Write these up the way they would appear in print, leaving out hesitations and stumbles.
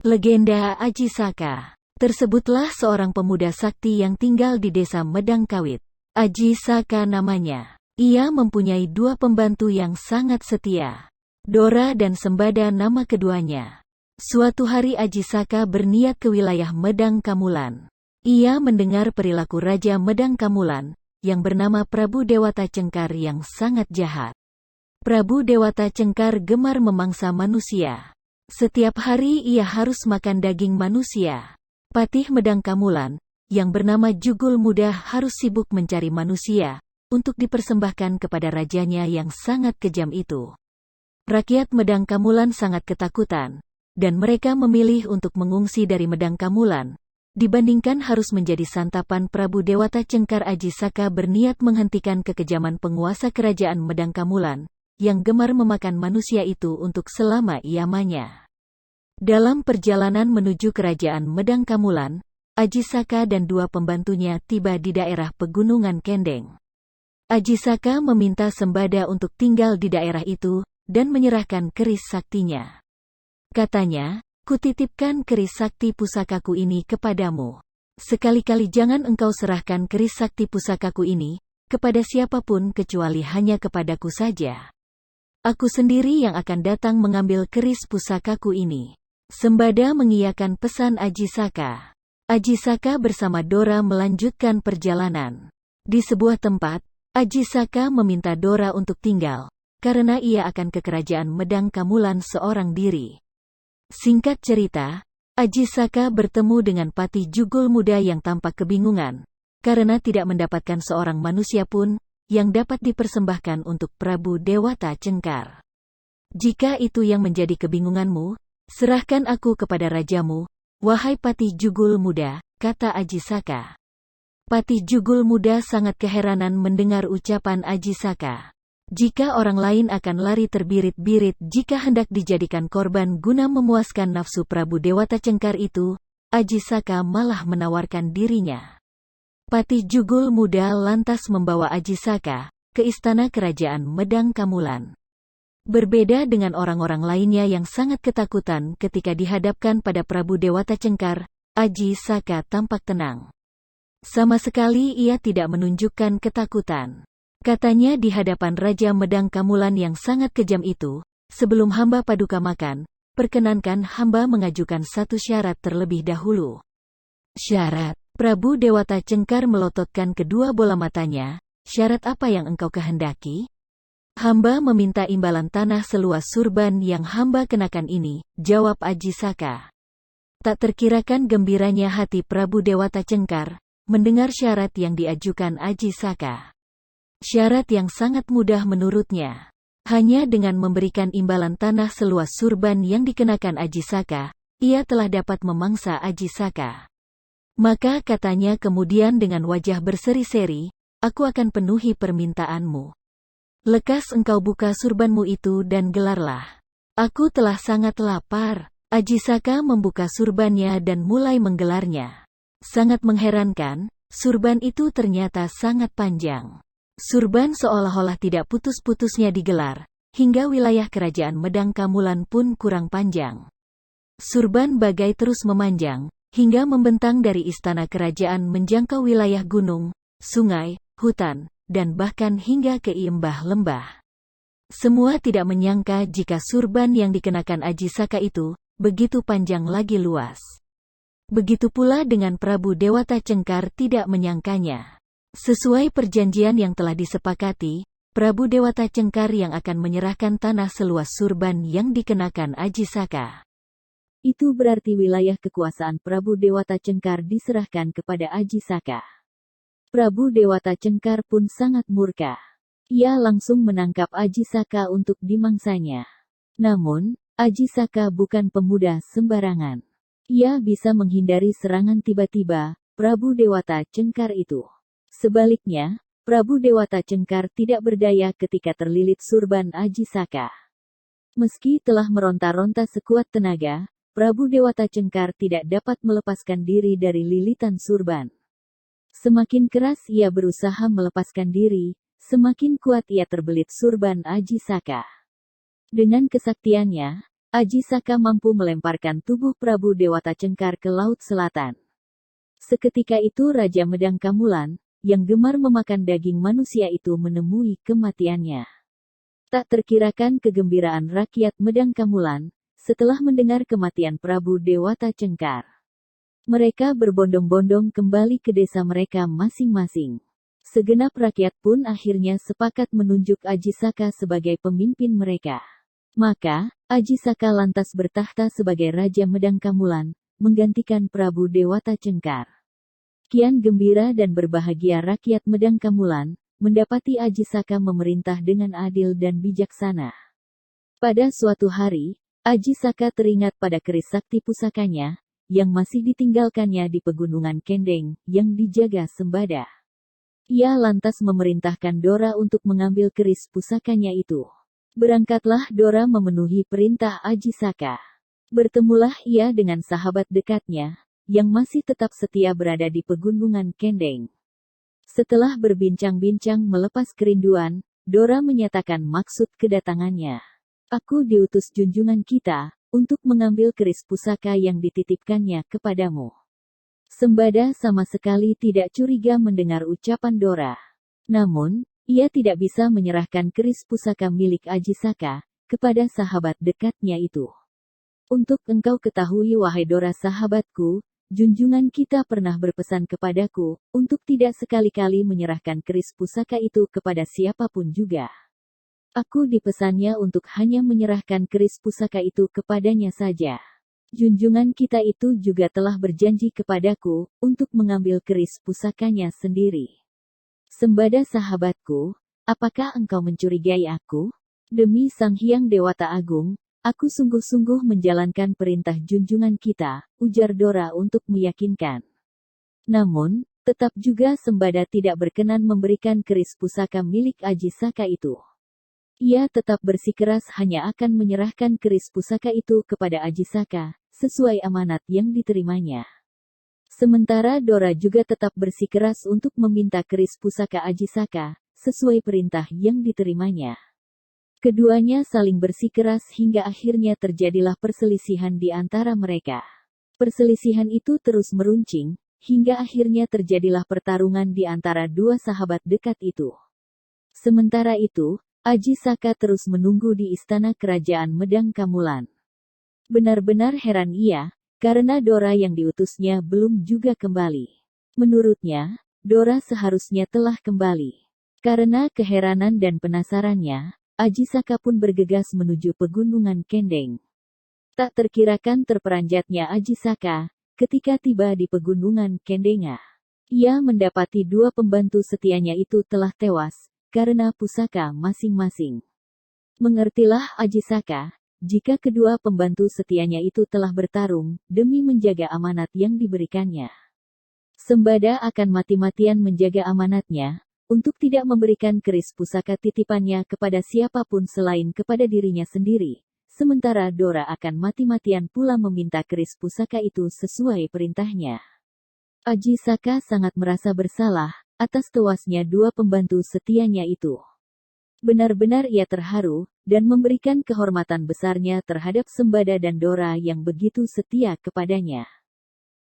Legenda Aji Saka. Tersebutlah seorang pemuda sakti yang tinggal di desa Medang Kawit. Aji Saka namanya. Ia mempunyai dua pembantu yang sangat setia. Dora dan Sembada nama keduanya. Suatu hari Aji Saka berniat ke wilayah Medang Kamulan. Ia mendengar perilaku Raja Medang Kamulan, yang bernama Prabu Dewata Cengkar yang sangat jahat. Prabu Dewata Cengkar gemar memangsa manusia. Setiap hari ia harus makan daging manusia. Patih Medang Kamulan, yang bernama Jugul Muda harus sibuk mencari manusia, untuk dipersembahkan kepada rajanya yang sangat kejam itu. Rakyat Medang Kamulan sangat ketakutan, dan mereka memilih untuk mengungsi dari Medang Kamulan, dibandingkan harus menjadi santapan Prabu Dewata Cengkar. Aji Saka berniat menghentikan kekejaman penguasa kerajaan Medang Kamulan, yang gemar memakan manusia itu untuk selama-lamanya. Dalam perjalanan menuju kerajaan Medang Kamulan, Aji Saka dan dua pembantunya tiba di daerah Pegunungan Kendeng. Aji Saka meminta Sembada untuk tinggal di daerah itu, dan menyerahkan keris saktinya. Katanya, "Kutitipkan keris sakti pusakaku ini kepadamu. Sekali-kali jangan engkau serahkan keris sakti pusakaku ini kepada siapapun kecuali hanya kepadaku saja. Aku sendiri yang akan datang mengambil keris pusakaku ini." Sembada mengiyakan pesan Aji Saka. Aji Saka bersama Dora melanjutkan perjalanan. Di sebuah tempat, Aji Saka meminta Dora untuk tinggal, karena ia akan ke kerajaan Medang Kamulan seorang diri. Singkat cerita, Aji Saka bertemu dengan Patih Jugul Muda yang tampak kebingungan, karena tidak mendapatkan seorang manusia pun, yang dapat dipersembahkan untuk Prabu Dewata Cengkar. "Jika itu yang menjadi kebingunganmu, serahkan aku kepada rajamu, wahai Patih Jugul Muda," kata Aji Saka. Patih Jugul Muda sangat keheranan mendengar ucapan Aji Saka. Jika orang lain akan lari terbirit-birit jika hendak dijadikan korban guna memuaskan nafsu Prabu Dewata Cengkar itu, Aji Saka malah menawarkan dirinya. Patih Jugul Muda lantas membawa Aji Saka ke istana kerajaan Medang Kamulan. Berbeda dengan orang-orang lainnya yang sangat ketakutan ketika dihadapkan pada Prabu Dewata Cengkar, Aji Saka tampak tenang. Sama sekali ia tidak menunjukkan ketakutan. Katanya di hadapan Raja Medang Kamulan yang sangat kejam itu, "Sebelum hamba paduka makan, perkenankan hamba mengajukan satu syarat terlebih dahulu." "Syarat?" Prabu Dewata Cengkar melototkan kedua bola matanya. "Syarat apa yang engkau kehendaki?" "Hamba meminta imbalan tanah seluas surban yang hamba kenakan ini," jawab Aji Saka. Tak terkirakan gembiranya hati Prabu Dewata Cengkar mendengar syarat yang diajukan Aji Saka. Syarat yang sangat mudah menurutnya. Hanya dengan memberikan imbalan tanah seluas surban yang dikenakan Aji Saka, ia telah dapat memangsa Aji Saka. Maka katanya kemudian dengan wajah berseri-seri, "Aku akan penuhi permintaanmu. Lekas engkau buka surbanmu itu dan gelarlah. Aku telah sangat lapar." Aji Saka membuka surbannya dan mulai menggelarnya. Sangat mengherankan, surban itu ternyata sangat panjang. Surban seolah-olah tidak putus-putusnya digelar, hingga wilayah kerajaan Medang Kamulan pun kurang panjang. Surban bagai terus memanjang, hingga membentang dari istana kerajaan menjangkau wilayah gunung, sungai, hutan, dan bahkan hingga ke lembah. Semua tidak menyangka jika surban yang dikenakan Aji Saka itu begitu panjang lagi luas. Begitu pula dengan Prabu Dewata Cengkar tidak menyangkanya. Sesuai perjanjian yang telah disepakati, Prabu Dewata Cengkar yang akan menyerahkan tanah seluas surban yang dikenakan Aji Saka. Itu berarti wilayah kekuasaan Prabu Dewata Cengkar diserahkan kepada Aji Saka. Prabu Dewata Cengkar pun sangat murka. Ia langsung menangkap Aji Saka untuk dimangsanya. Namun, Aji Saka bukan pemuda sembarangan. Ia bisa menghindari serangan tiba-tiba Prabu Dewata Cengkar itu. Sebaliknya, Prabu Dewata Cengkar tidak berdaya ketika terlilit surban Aji Saka. Meski telah meronta-ronta sekuat tenaga, Prabu Dewata Cengkar tidak dapat melepaskan diri dari lilitan surban. Semakin keras ia berusaha melepaskan diri, semakin kuat ia terbelit surban Aji Saka. Dengan kesaktiannya, Aji Saka mampu melemparkan tubuh Prabu Dewata Cengkar ke Laut Selatan. Seketika itu Raja Medang Kamulan, yang gemar memakan daging manusia itu menemui kematiannya. Tak terkirakan kegembiraan rakyat Medang Kamulan, setelah mendengar kematian Prabu Dewata Cengkar. Mereka berbondong-bondong kembali ke desa mereka masing-masing. Segenap rakyat pun akhirnya sepakat menunjuk Aji Saka sebagai pemimpin mereka. Maka, Aji Saka lantas bertahta sebagai Raja Medang Kamulan, menggantikan Prabu Dewata Cengkar. Kian gembira dan berbahagia rakyat Medang Kamulan, mendapati Aji Saka memerintah dengan adil dan bijaksana. Pada suatu hari, Aji Saka teringat pada keris sakti pusakanya, yang masih ditinggalkannya di pegunungan Kendeng, yang dijaga Sembada. Ia lantas memerintahkan Dora untuk mengambil keris pusakanya itu. Berangkatlah Dora memenuhi perintah Aji Saka. Bertemulah ia dengan sahabat dekatnya, yang masih tetap setia berada di pegunungan Kendeng. Setelah berbincang-bincang melepas kerinduan, Dora menyatakan maksud kedatangannya. Aku diutus junjungan kita, untuk mengambil keris pusaka yang dititipkannya kepadamu. Sembada sama sekali tidak curiga mendengar ucapan Dora. Namun, ia tidak bisa menyerahkan keris pusaka milik Aji Saka, kepada sahabat dekatnya itu. Untuk engkau ketahui wahai Dora sahabatku, junjungan kita pernah berpesan kepadaku, untuk tidak sekali-kali menyerahkan keris pusaka itu kepada siapapun juga. Aku dipesannya untuk hanya menyerahkan keris pusaka itu kepadanya saja. Junjungan kita itu juga telah berjanji kepadaku, untuk mengambil keris pusakanya sendiri. Sembada sahabatku, apakah engkau mencurigai aku? Demi Sang Hyang Dewata Agung, aku sungguh-sungguh menjalankan perintah junjungan kita, ujar Dora untuk meyakinkan. Namun, tetap juga Sembada tidak berkenan memberikan keris pusaka milik Aji Saka itu. Ia tetap bersikeras hanya akan menyerahkan keris pusaka itu kepada Aji Saka, sesuai amanat yang diterimanya. Sementara Dora juga tetap bersikeras untuk meminta keris pusaka Aji Saka, sesuai perintah yang diterimanya. Keduanya saling bersikeras hingga akhirnya terjadilah perselisihan di antara mereka. Perselisihan itu terus meruncing, hingga akhirnya terjadilah pertarungan di antara dua sahabat dekat itu. Sementara itu, Aji Saka terus menunggu di istana kerajaan Medang Kamulan. Benar-benar heran ia, karena Dora yang diutusnya belum juga kembali. Menurutnya, Dora seharusnya telah kembali. Karena keheranan dan penasarannya, Aji Saka pun bergegas menuju pegunungan Kendeng. Tak terkirakan terperanjatnya Aji Saka, ketika tiba di pegunungan Kendenga. Ia mendapati dua pembantu setianya itu telah tewas, karena pusaka masing-masing. Mengertilah Aji Saka, jika kedua pembantu setianya itu telah bertarung, demi menjaga amanat yang diberikannya. Sembada akan mati-matian menjaga amanatnya, untuk tidak memberikan keris pusaka titipannya kepada siapapun selain kepada dirinya sendiri, sementara Dora akan mati-matian pula meminta keris pusaka itu sesuai perintahnya. Aji Saka sangat merasa bersalah, atas tewasnya dua pembantu setianya itu. Benar-benar ia terharu, dan memberikan kehormatan besarnya terhadap Sembada dan Dora yang begitu setia kepadanya.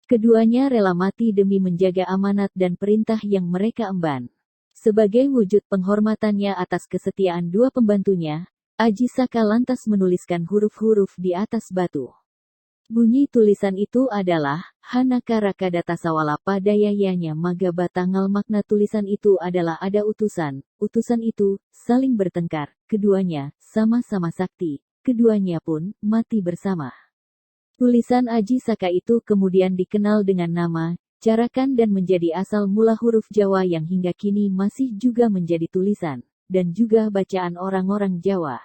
Keduanya rela mati demi menjaga amanat dan perintah yang mereka emban. Sebagai wujud penghormatannya atas kesetiaan dua pembantunya, Aji Saka lantas menuliskan huruf-huruf di atas batu. Bunyi tulisan itu adalah, Hanaka Rakadata Sawala Padayayanya Maga Batangal. Makna tulisan itu adalah ada utusan itu, saling bertengkar, keduanya, sama-sama sakti, keduanya pun, mati bersama. Tulisan Aji Saka itu kemudian dikenal dengan nama, Carakan dan menjadi asal mula huruf Jawa yang hingga kini masih juga menjadi tulisan, dan juga bacaan orang-orang Jawa.